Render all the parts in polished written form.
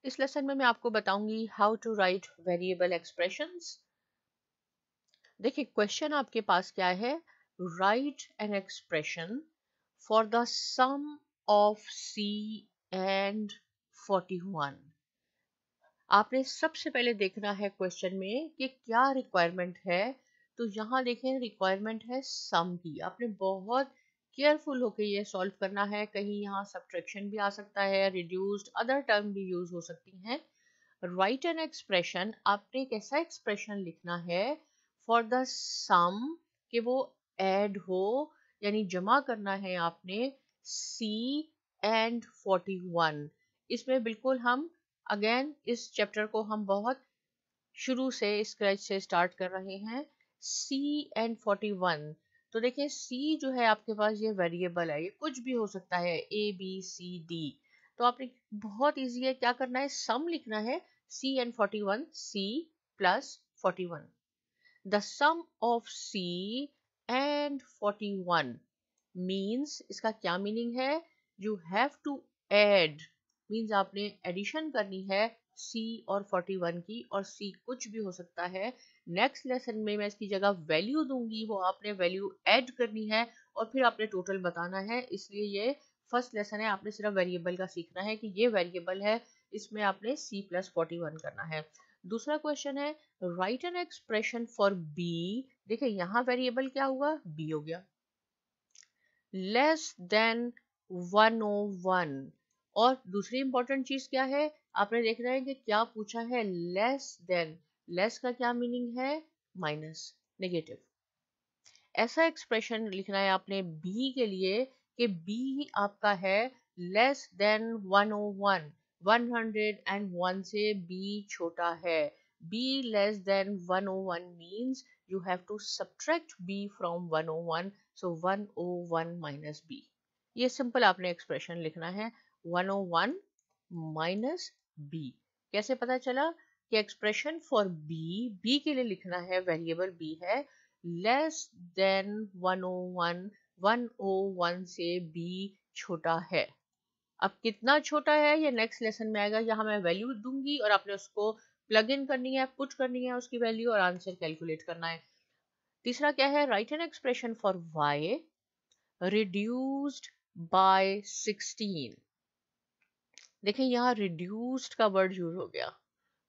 इस लेसन में मैं आपको बताऊंगी how to write variable expressions. देखिए क्वेश्चन आपके पास क्या है, right an expression for the sum of C and 41। आपने सबसे पहले देखना है क्वेश्चन में कि क्या रिक्वायरमेंट है। तो यहाँ देखें रिक्वायरमेंट है सम की। आपने बहुत केयरफुल होकर ये सॉल्व करना है, कहीं यहाँ सब्ट्रैक्शन भी आ सकता है, रिड्यूस्ड अदर टर्म भी यूज हो सकती हैं। राइट एन एक्सप्रेशन, आपने एक ऐसा एक्सप्रेशन लिखना है फॉर द सम कि वो ऐड हो, यानी जमा करना है आपने सी एंड 41। इसमें बिल्कुल हम अगेन इस चैप्टर को हम बहुत शुरू से स्क्रैच से स्टार्ट कर रहे हैं। सी एंड 41, तो देखिए सी जो है आपके पास ये वेरिएबल है, ये कुछ भी हो सकता है, ए बी सी डी। तो आपने बहुत इजी है, क्या करना है, सम लिखना है C and 41, C plus 41। The sum of C and 41 means, इसका क्या मीनिंग है, you have to add, means आपने एडिशन करनी है सी और 41 की, और सी कुछ भी हो सकता है। नेक्स्ट लेसन में मैं इसकी जगह वैल्यू दूंगी, वो आपने वैल्यू ऐड करनी है और फिर आपने टोटल बताना है। इसलिए ये फर्स्ट लेसन है, आपने सिर्फ वेरिएबल का सीखना है कि ये वेरिएबल है, इसमें आपने सी प्लस 41 करना है। दूसरा क्वेश्चन है right an expression for B. देखिए यहाँ वेरिएबल क्या हुआ, बी हो गया, लेस देन 101। और दूसरी इंपॉर्टेंट चीज क्या है, आपने देखना है कि क्या पूछा है, लेस देन। लेस का क्या मीनिंग है, माइनस, नेगेटिव। ऐसा एक्सप्रेशन लिखना है आपने बी के लिए कि बी आपका है लेस देन 101, 101 से बी छोटा है। Be less than 101 means you have to subtract b from 101, so 101 minus b। ये सिंपल आपने एक्सप्रेशन लिखना है, 101 माइनस b। कैसे पता चला कि एक्सप्रेशन फॉर बी के लिए लिखना है, वेरिएबल b है, लेस देन 101, 101 से b छोटा है। अब कितना छोटा है ये नेक्स्ट लेसन में आएगा, यहाँ मैं वैल्यू दूंगी और आपने उसको प्लग इन करनी है, पुट करनी है उसकी वैल्यू और आंसर कैलकुलेट करना है। तीसरा क्या है, right an expression for y reduced by 16। देखिए यहाँ रिड्यूस्ड का वर्ड यूज हो गया,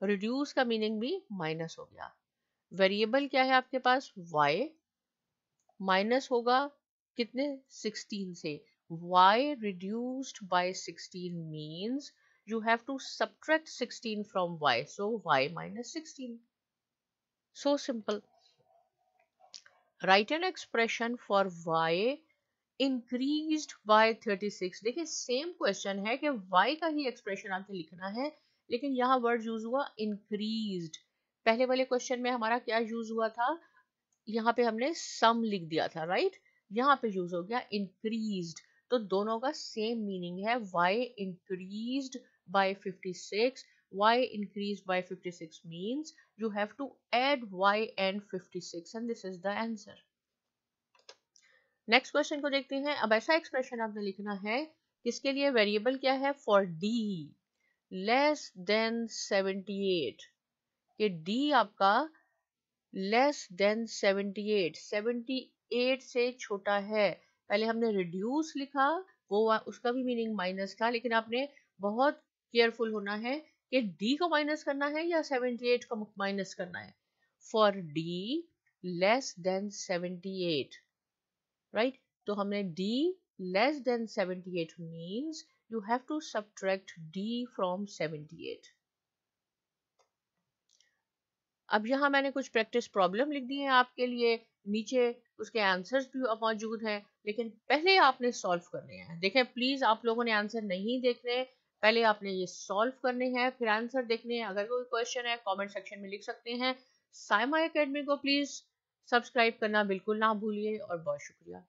रिड्यूस का मीनिंग भी माइनस हो गया। वेरिएबल क्या है आपके पास, y, माइनस होगा कितने, 16 से। y reduced by 16 means you have to subtract 16 from y, so y minus 16, so simple। write an expression for y increased by 36। देखिए सेम क्वेश्चन है कि y का ही एक्सप्रेशन आपको लिखना है, लेकिन यहाँ वर्ड यूज हुआ increased। पहले वाले क्वेश्चन में हमारा क्या यूज हुआ था, यहाँ पे हमने सम लिख दिया था, राइट, यहाँ पे यूज हो गया इंक्रीज्ड। तो दोनों का सेम मीनिंग है, y increased by 56, y increased by 56 means you have to add y and 56 and this is the answer। Next question को देखते हैं। अब ऐसा एक्सप्रेशन आपने लिखना है, किसके लिए, वेरिएबल क्या है, फॉर d लेस देन 78, कि d आपका लेस देन 78, 78 से छोटा है। पहले हमने रिड्यूस लिखा, वो उसका भी मीनिंग माइनस था, लेकिन आपने बहुत केयरफुल होना है कि d को माइनस करना है या 78 को माइनस करना है। For d less than 78, right, तो हमने d less than 78 means you have to subtract d from 78। अब यहाँ मैंने कुछ प्रैक्टिस प्रॉब्लम लिख दी है आपके लिए, नीचे उसके आंसर्स भी मौजूद हैं, लेकिन पहले आपने सॉल्व करने हैं। देखें प्लीज, आप लोगों ने आंसर नहीं देखने, पहले आपने ये सॉल्व करने हैं फिर आंसर देखने हैं। अगर कोई क्वेश्चन है कमेंट सेक्शन में लिख सकते हैं। साइमा एकेडमी को प्लीज सब्सक्राइब करना बिल्कुल ना भूलिए और बहुत शुक्रिया।